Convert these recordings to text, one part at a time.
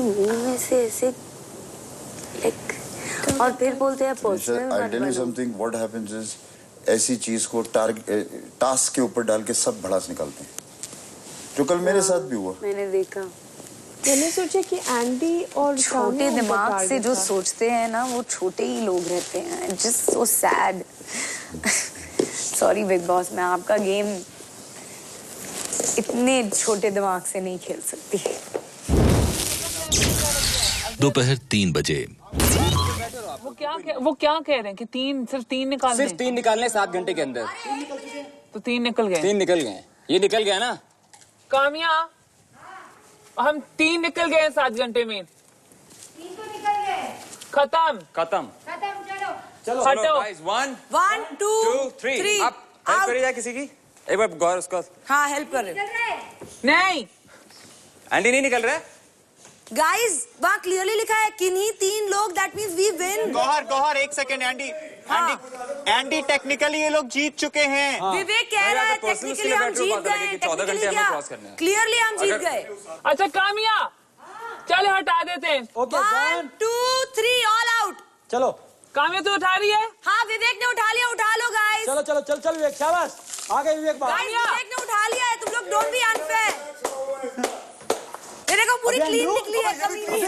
मुंह में से ऐसे लाइक और फिर बोलते हैं personal. I tell you something, what happens is ऐसी चीज को टास्क के ऊपर डाल के सब भड़ास निकालते हैं, जो कल मेरे साथ भी हुआ। मैंने देखा। मैंने सोचा कि एंडी और छोटे दिमाग से जो सोचते हैं ना वो छोटे ही लोग रहते हैं। Just so sad. Sorry big Boss, मैं आपका गेम इतने छोटे दिमाग से नहीं खेल सकती। दोपहर 3 बजे। वो क्या कह रहे हैं कि सिर्फ तीन निकालने 7 घंटे के अंदर। तो 3 निकल गए। 3 निकल गए। ये निकल गया ना कामिया, हम 3 निकल गए 7 घंटे में। 3 तो निकल गए। खत्म। चलो हटो। 1 2 3 आप हेल्प करिए किसी की। एक बार गौर उसको। हाँ हेल्प कर रहे। नहीं एंडी नहीं निकल रहा है। गाइस वहाँ क्लियरली लिखा है किन्हीं 3 लोग, that means we win. Gauhar एक सेकंड। एंडी टेक्निकली ये लोग जीत चुके हैं। विवेक कह रहा है टेक्निकली हम जीत गए। 14 घंटे हमें क्रॉस करने हैं। क्लियरली हम जीत गए। अच्छा कामिया, चल हटा देते हैं। 1 2 3 ऑल आउट। चलो कामिया तो उठा रही है। हाँ विवेक ने उठा लिया, उठा लो गाइस। चल विवेक, शाबाश, आ गए विवेक बाहर। गाइस विवेक ने उठा लिया है, तुम लोग डोंट बी अनफेयर। मेरे को पूरी क्लीन निकली है, कमी नहीं।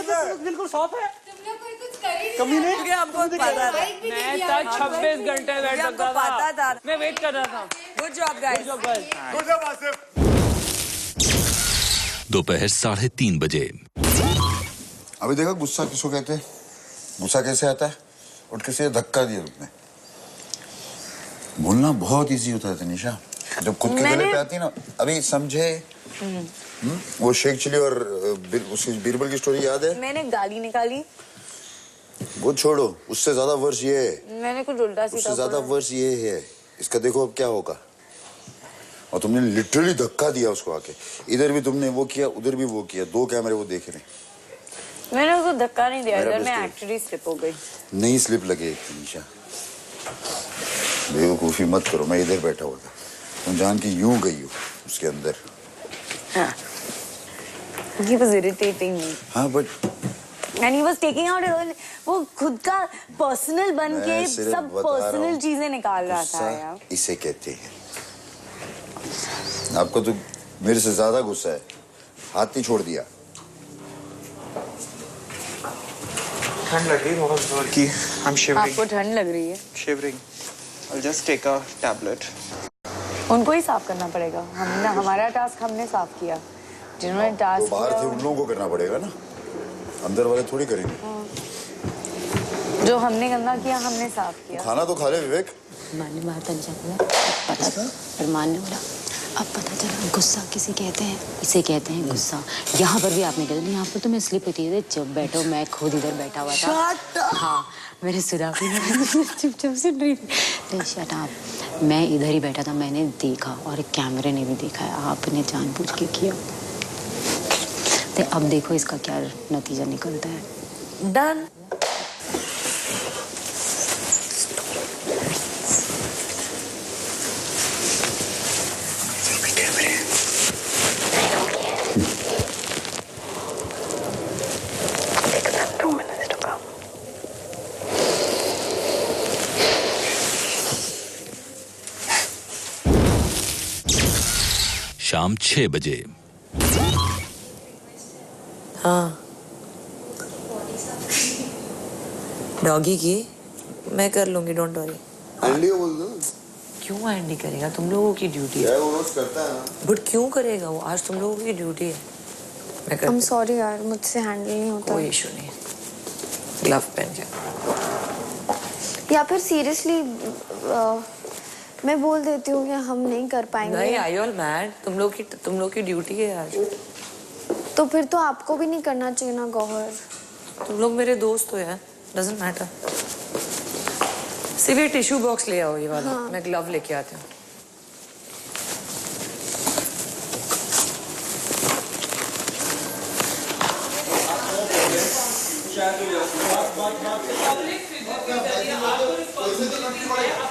बिल्कुल साफ है, तुम लोग कोई कुछ कर ही नहीं कमी नहीं। क्योंकि हमको पता था। मैं तक 26 घंटे वेट हमको पता था। मैं वेट कर रहा था। Good job guys. दोपहर 3:30 बजे। अभी देखा गुस्सा किसको कहते हैं? गुस्सा कैसे आता है? उठ के से धक्का दिया तुमने। बोलना बहुत इजी होता है तनिषा, जब खुद के गले पे आती ना। अभी समझे? वो शेख चिली और उसकी बीरबल की स्टोरी याद है? मैंने गाली निकाली। वो छोड़ो, उससे ज्यादा वर्ष ये है। मैंने कुछ उल्टा सीधा उससे ज्यादा वर्ष ये है। इसका देखो अब क्या होगा। और तुमने लिटरली धक्का दिया उसको आके। इधर भी तुमने वो किया, उधर भी वो किया। 2 कैमरे वो देख रहे हैं। मैंने उसको धक्का नहीं दिया, इधर मैं एक्चुअली स्लिप हो गई। नहीं स्लिप लगे तनिषा, बेवकूफी मत करो। मैं इधर बैठा हुआ था, तुम जान के यूं गई हो उसके अंदर। हाँ। He was irritating me. हाँ but And he was taking out वो खुद का पर्सनल बन के सब पर्सनल चीजें निकाल रहा था यार। इसे कहते हैं। आपको तो मेरे से ज्यादा गुस्सा है। हाथ नहीं छोड़ दिया। ठंड लग रही है बहुत जोर की। I'm shivering. आपको ठंड लग रही है? Shivering. I'll just take a tablet. उनको ही साफ करना पड़ेगा। हमने हमारा टास्क हमने साफ किया। जिन्होंने टास्क तो बाहर थे उन लोगों को करना पड़ेगा ना, अंदर वाले थोड़ी करेंगे। जो हमने गंदा किया हमने साफ किया। खाना तो खा ले विवेक। मानने बाहर तंजा बोला, पता था, और मान ने बोला अब पता चला गुस्सा किसे कहते हैं, इसे कहते हैं गुस्सा। यहाँ पर भी आपने कहा नहीं, यहाँ पर तो मैं स्लिप होती है। चुप बैठो, मैं खुद इधर बैठा हुआ था। हाँ मैंने सुना चुप सुन रही थी। शट अप, मैं इधर ही बैठा था, मैंने देखा और कैमरे ने भी देखा है। आपने जानबूझ के किया। तो अब देखो इसका क्या नतीजा निकलता है। डन। शाम 6 बजे। हाँ डॉगी की मैं कर लूंगी, डोंट वरी। एंडी को बोल दो। क्यों एंडी करेगा? तुम लोगों की ड्यूटी है। वो रोज करता है ना। बट क्यों करेगा वो? आज तुम लोगों की ड्यूटी है। मैं I'm sorry यार, मुझसे हैंडल नहीं होता। कोई इशू नहीं, ग्लव पहन के। या फिर सीरियसली मैं बोल देती हूँ कि हम नहीं कर पाएंगे। नहीं आई ऑल मैड, तुम लोग की ड्यूटी है आज। तो फिर तो आपको भी नहीं करना चाहिए ना गौहर। तुम लोग मेरे दोस्त हो यार, डजंट मैटर। सिर्फ ये टिश्यू बॉक्स ले आओ ये वाला। हाँ। मैं ग्लव लेके आती हूँ।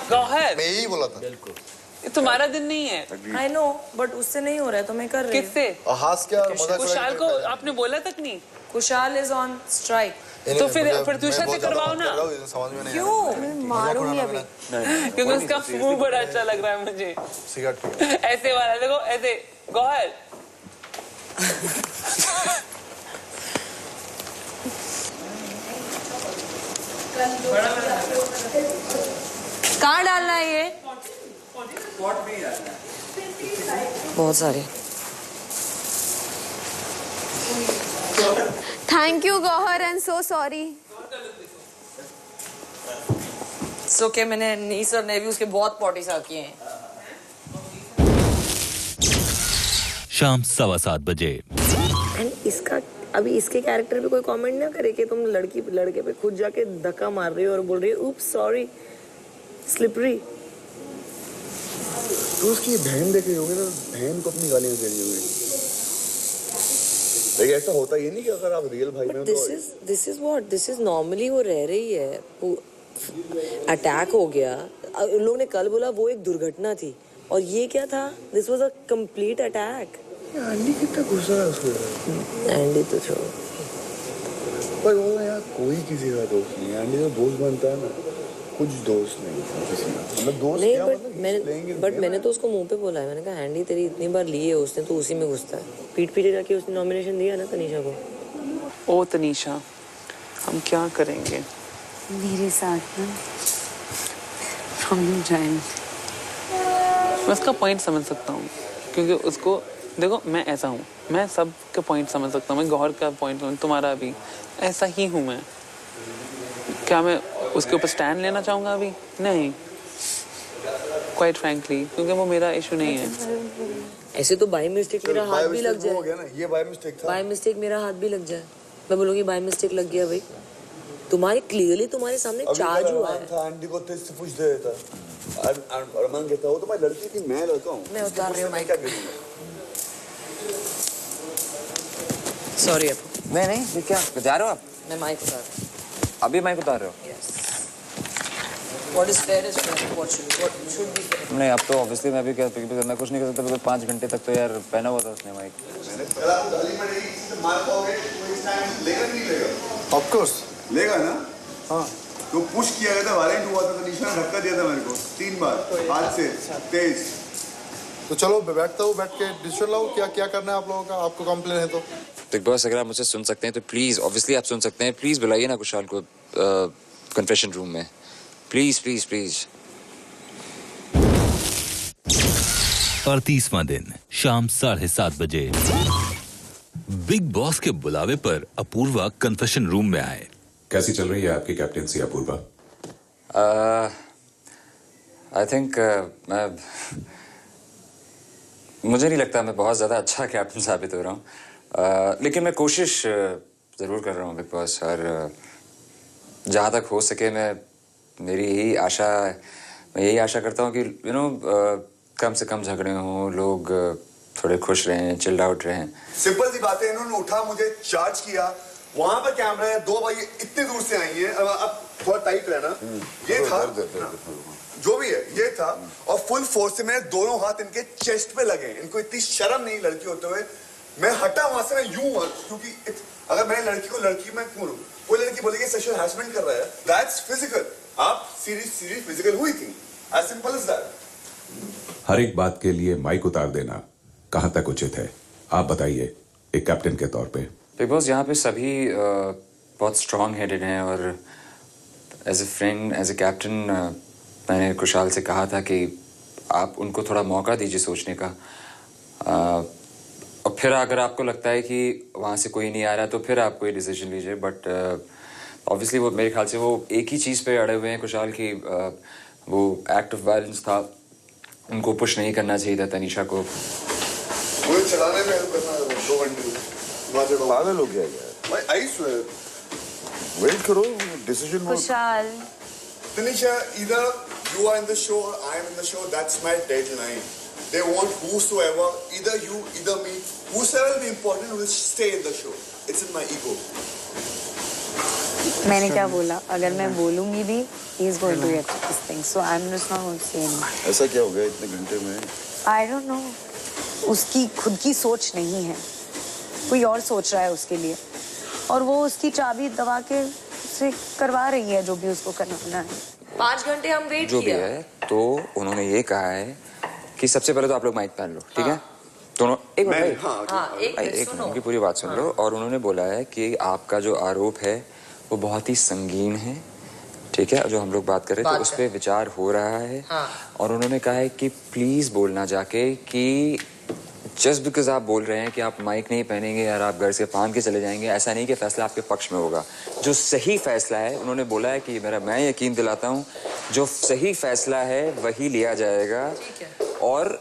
गौहर, मैं यही बोला था। बिल्कुल ये तुम्हारा दिन नहीं है। I know, but उससे नहीं हो रहा है तो मैं कर रही हूँ। किससे? हास क्या कुशाल को आपने बोला तक नहीं। Kushal is on strike. तो फिर प्रत्युषा से करवाओ ना। क्यों? मैं मारूंगी अभी। क्योंकि उसका मुंह बड़ा अच्छा लग रहा है मुझे। ऐसे वाला देखो, ऐसे गौहर। कहाँ डालना है ये? बहुत सारे। Thank you Gauhar, and so sorry. So के मैंने नीस और ने भी उसके बहुत पॉटी साफ किए हैं। शाम 7:15 बजे। एंड इसका अभी इसके कैरेक्टर पे कोई कमेंट ना करे कि तुम लड़के पे खुद जाके धक्का मार रही हो और बोल रही हो उप्स सॉरी स्लिपरी। तो उसकी बहन देख रही होगी ना, बहन को अपनी गालियां दे रही होगी। लेकिन ऐसा होता ही नहीं कि अगर आप रियल भाई में हो तो दिस इज नॉर्मली वो रह रही है। अटैक हो गया, उन लोगों ने कल बोला वो एक दुर्घटना थी और ये क्या था? This was a complete attack. Andy कितना गुस्सा है उसको। एंडी तो छोड़ो, पर वो यार कोई किसी का दोस्त नहीं है। एंडी तो दोस्त बनता है ना, कुछ दोस्त नहीं किसी का। मतलब दोस्त नहीं, क्या मतलब बट मैंने तो उसको मुंह पे बोला है, मैंने कहा एंडी तेरी इतनी बार ली है उसने तो उसी में घुसता है। पीठ पीछे जाके उसने नॉमिनेशन दिया ना तनीषा को। ओ तनीषा, हम क्या करेंगे? मेरे साथ ना फ्रॉम द जॉइन। मैं उसका पॉइंट समझ सकता हूँ क्योंकि उसको देखो, मैं ऐसा हूँ, मैं सब के पॉइंट समझ सकता हूँ। मैं गौहर का पॉइंट, तुम्हारा भी ऐसा ही हूँ मैं। क्या मैं उसके ऊपर स्टैंड लेना चाहूँगा अभी? नहीं, क्वाइट फ्रैंकली, क्योंकि वो मेरा इशू नहीं है। ऐसे तो बाय मिस्टेक मेरा हाथ भी लग जाए। हो गया ना, ये बाय मिस्टेक था। बाय मिस्टेक मेरा हाथ भी लग जाए, मैं बोलूँगी बाय मिस्टेक लग गया भाई। तुम्हारे क्लियरली तुम्हारे सामने चार्ज हुआ है। था एंडी को तेज से पूछ दे था। अरमान कहता वो तो मैं लड़की थी, मैं लड़का हूँ। मैं उतार रही हूँ माइक। सॉरी अब। नहीं, क्या जा रहे हो आप? मैं माइक उतार रहा हूँ। अभी माइक उतार रहे हो? What is fair is fair. What should be fair? नहीं, अब तो ऑब्वियसली मैं भी क्या मैं कुछ नहीं कर सकता। 5 घंटे तक तो यार पहना हुआ था उसने माइक। मैंने पहला गाली में नहीं इससे मार पाओगे तो इस टाइम लेगा नहीं लेगा? ऑफ कोर्स लेगा ना। हाँ, तो पुश किया गया था, वायलेंट हुआ था, तनीषा ने धक्का दिया था मेरे को 3 बार हाथ से तेज। तो चलो बैठता हूँ, बैठ के डिसीजन लाओ क्या क्या करना है आप लोगों का। आपको कंप्लेन है तो बिग बॉस, अगर आप मुझसे सुन सकते हैं तो प्लीज, ऑब्वियसली आप सुन सकते हैं, प्लीज बुलाइए ना कुशाल को कन्फेशन रूम में। Please please please. 38वां दिन, शाम 7:30 बजे। बिग बॉस के बुलावे पर अपूर्वा कन्फेशन रूम में आए। कैसी चल रही है आपकी कैप्टेंसी अपूर्वा? आई थिंक मुझे नहीं लगता मैं बहुत ज़्यादा अच्छा कैप्टन साबित हो रहा हूँ, लेकिन मैं कोशिश ज़रूर कर रहा हूँ बिग बॉस। और जहाँ तक हो सके मैं यही आशा करता हूँ कि कम से कम झगड़े हों, लोग थोड़े खुश रहें, चिल्ड आउट रहें। सिंपल सी बात है, इन्होंने उठा मुझे चार्ज किया, वहां पर कैमरा है, 2 भाई इतनी दूर से आई है, अब थोड़ा टाइट रहना, ये था जो भी है, ये था, और फुल फोर्स से मैंने दोनों हाथ इनके चेस्ट पे लगे। इनको इतनी शर्म नहीं लड़की होते हुए। मैं हटा वहां से, मैं यूं हुआ, क्योंकि अगर मैंने लड़की को लड़की में क्यों, कोई लड़की बोलेगी सेक्सुअल हैरेसमेंट कर रहा है, दैट्स फिजिकल। आप सीरियस फिजिकल हुई थी, एज सिंपल एज दैट। हर एक बात के लिए माइक उतार देना कहां तक उचित है, आप बताइए एक कैप्टन के तौर पे। बिग बॉस, यहाँ पे सभी बहुत स्ट्रॉन्ग हेडेड हैं और as a friend, as a captain मैंने कुशाल से कहा था कि आप उनको थोड़ा मौका दीजिए सोचने का, और फिर अगर आपको लगता है कि वहाँ से कोई नहीं आ रहा तो फिर आप कोई डिसीजन लीजिए। बट ऑब्वियसली वो मेरे ख्याल से वो एक ही चीज़ पे अड़े हुए हैं कुशाल की, वो एक्ट ऑफ वायलेंस था, उनको पुश नहीं करना चाहिए था तनीषा को। मुझे चलाने में हेल्प करना है 2 घंटे पागल हो गया यार भाई। आई स्वेयर, वेट करो, डिसीजन मत। Kushal, Tanisha, either you are in the show or I am in the show. That's my deadline. They want whosoever, either you, either me, whosoever will be important will stay in the show. It's in my ego. मैंने क्या बोला, अगर मैं बोलूंगी भी he is going to get this thing, so I'm just not going to say anything. ऐसा क्या हो गया इतने घंटे में? I don't know. उसकी खुद की सोच नहीं है, कोई और सोच रहा है उसके लिए, और वो उसकी चाबी दबा के से करवा रही है जो भी उसको करना है। 5 घंटे हम वेट किया। जो भी है, तो उन्होंने ये कहा है कि सबसे पहले तो आप लोग माइक पहन लो, ठीक है? दोनों एक मिनट उनकी पूरी बात सुन लो। और उन्होंने बोला है कि आपका जो आरोप है वो बहुत ही संगीन है, ठीक है? जो हम लोग बात कर रहे थे उस पर विचार हो रहा है। और उन्होंने कहा है कि प्लीज बोलना जाके कि जस्ट बिकॉज आप बोल रहे हैं कि आप माइक नहीं पहनेंगे और आप घर से फांद के चले जाएंगे, ऐसा नहीं कि फैसला आपके पक्ष में होगा। जो सही फैसला है, उन्होंने बोला है कि मैं यकीन दिलाता हूँ जो सही फैसला है वही लिया जाएगा। और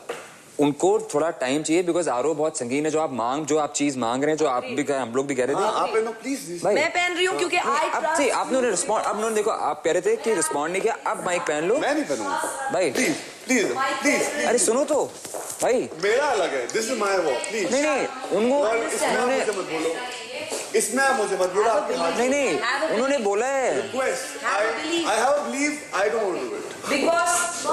उनको थोड़ा टाइम चाहिए बिकॉज आरोप बहुत संगीन है। जो आप चीज मांग रहे हैं, जो आप भी हम लोग भी कह रहे थे। आप प्लीज। मैं पहन रही हूँ क्योंकि आपने रिस्पॉन्ड, अब उन्होंने देखो आप कह रहे थे कि रिस्पॉन्ड नहीं किया, अब माइक पहन लो। मैं नहीं पहनूंगा भाई, प्लीज। अरे सुनो तो भाई, मेरा अलग है, this is my walk, please. नहीं उन्होंने इसमें आप मुझे मत बोलो। नहीं उन्होंने बोला है request, I have believe, I don't want to do it. Bigg Boss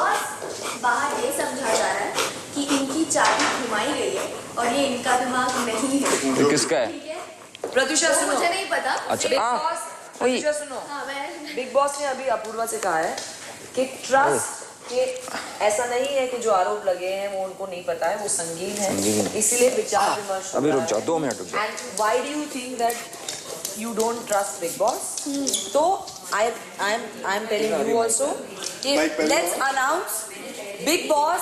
बाहर ये समझा जा रहा है कि इनकी चाबी घुमाई गई है और ये इनका दिमाग नहीं है। तो किसका है? प्रत्युषा सुनो, मुझे नहीं पता। अच्छा प्रत्युषा सुनो, बिग बॉस ने अभी अपूर्वा से कहा है कि ट्रस्ट कि ऐसा नहीं है कि जो आरोप लगे हैं वो उनको नहीं पता है, वो संगीन है, इसीलिए विचार विमर्श। अभी रुक जाओ, 2 मिनट रुक जाओ। And why do you think that you don't trust Big Boss? तो I am telling you also कि लेट्स अनाउंस बिग बॉस।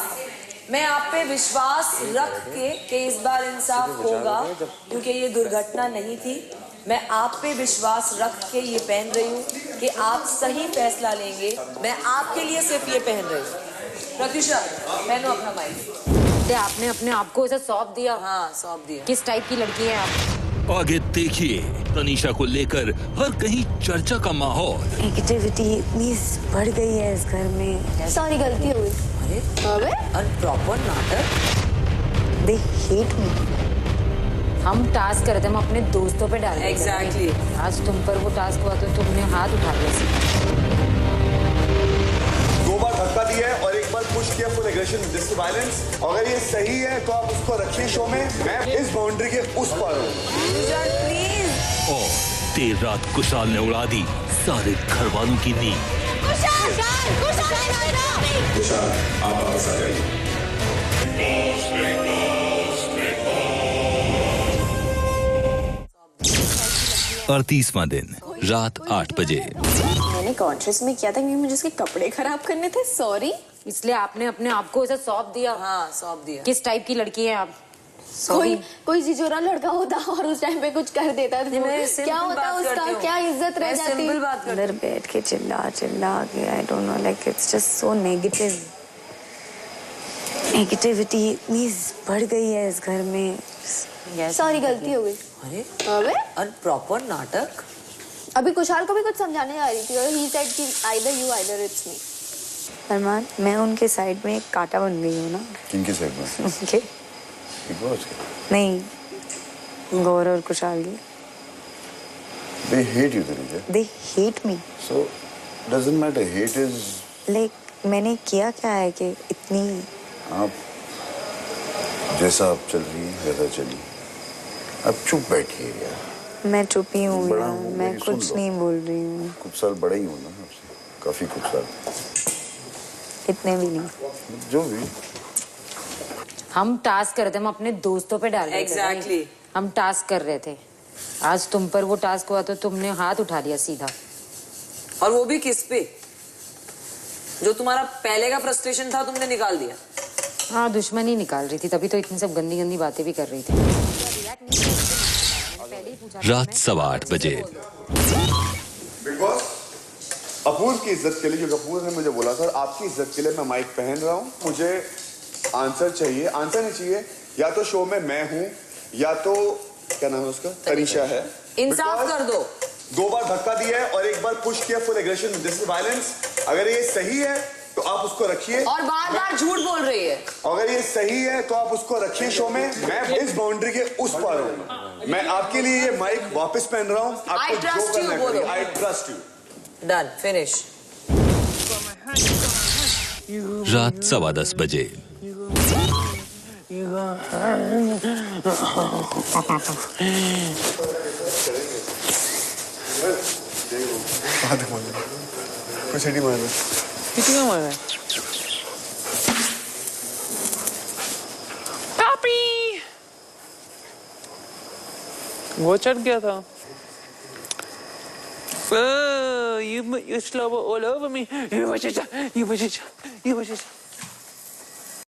मैं आप पे विश्वास रख के कि इस बार इंसाफ होगा क्योंकि ये दुर्घटना नहीं थी। मैं आप पे विश्वास रख के ये पहन रही हूँ कि आप सही फैसला लेंगे। मैं आपके लिए सिर्फ ये पहन रही हूँ। प्रत्युषा पहनो अपना माइक। आपने अपने आप को ऐसा सौंप दिया? हाँ, सौंप दिया। किस टाइप की लड़की है आप? आगे देखिए, तनीषा को लेकर हर कहीं चर्चा का माहौल। नेगेटिविटी इतनी बढ़ गई है इस घर में। सॉरी, गलती हो गई। अरे प्रॉपर नाटक। They hate me. हम टास्क करते, हम अपने दोस्तों पे डाल। Exactly. आज तुम पर वो टास्क हुआ तो तुमने हाथ उठा लिया। 2 बार धक्का दिया है और 1 बार पुश किया फुल एग्रेशन दिस वायलेंस। अगर ये सही है तो आप उसको रखिए शो में, मैं इस बाउंड्री के उस पार हूँ। प्लीज। और देर रात कुशाल ने उड़ा दी सारे घर वालों की नींद। कुशाल, आप वापस आ जाइए। 38वां दिन रात 8 बजे। मैंने कॉन्शियस में किया था कि मुझे उसके कपड़े खराब करने थे। सॉरी। इसलिए आपने अपने आप को ऐसा सौंप दिया? हाँ, सौंप दिया। किस टाइप की लड़की है आप? कोई जिजोरा लड़का होता और उस टाइम पे कुछ कर देता तो क्या होता, उसका क्या इज्जत रह जाती। अंदर बैठ के चिल्ला के I don't know, like it's just so negative. Negativity इतनी बढ़ गई है इस घर में। सॉरी, गलती हो गई। अरे प्रॉपर नाटक। अभी कुशाल को भी कुछ समझाने जा रही थी और he said कि either you either it's me। अरमान, मैं उनके साइड में एक कांटा बन गई हूँ ना। किनके साइड में? उनके नहीं, गौर और कुशाल की। They hate you, Tanisha. They hate me. So doesn't matter. Hate is like मैंने किया क्या है कि इतनी। आप जैसा आप चल रही हैं वैसा चलिए। अब चुप बैठिए यार। मैं चुप ही हूँ यार, मैं कुछ नहीं बोल रही हूँ। कुछ साल बड़ा ही हूँ ना आपसे, काफी कुछ साल। इतने भी नहीं। जो भी। हम टास्क करते, हम अपने दोस्तों पे डाल रहे थे। Exactly. हम टास्क कर रहे थे, आज तुम पर वो टास्क हुआ तो तुमने हाथ उठा लिया सीधा। और वो भी किस पे? जो तुम्हारा पहले का फ्रस्ट्रेशन था तुमने निकाल दिया। हाँ, दुश्मनी निकाल रही थी, तभी तो इतनी सब गंदी गंदी बातें भी कर रही थी। रात 8:15 बजे। बिग बॉस, अपूर्व की इज्जत के लिए, जो अपूर्व ने मुझे बोला था, आपकी इज्जत के लिए मैं माइक पहन रहा हूँ। मुझे आंसर चाहिए। आंसर नहीं चाहिए, या तो शो में मैं हूँ या तो क्या नाम है उसका, तनीषा है। इंसाफ कर दो। 2 बार धक्का दिया है और 1 बार पुश किया फुल एग्रेशन दिस वायलेंस। अगर ये सही है तो आप उसको रखिए। और बार-बार झूठ बोल रही है। अगर ये सही है तो आप उसको रखिए शो में, मैं इस बाउंड्री के उस पार हूँ। मैं आपके लिए ये माइक वापस पहन रहा हूँ। I trust you, बोलो। I trust you. Done. Finish. रात 10:15 बजे। कुछ नहीं मार रहा। कितना मार रहा है? पापी! वो चढ़ गया था। Oh, you slow all over me. You watch it.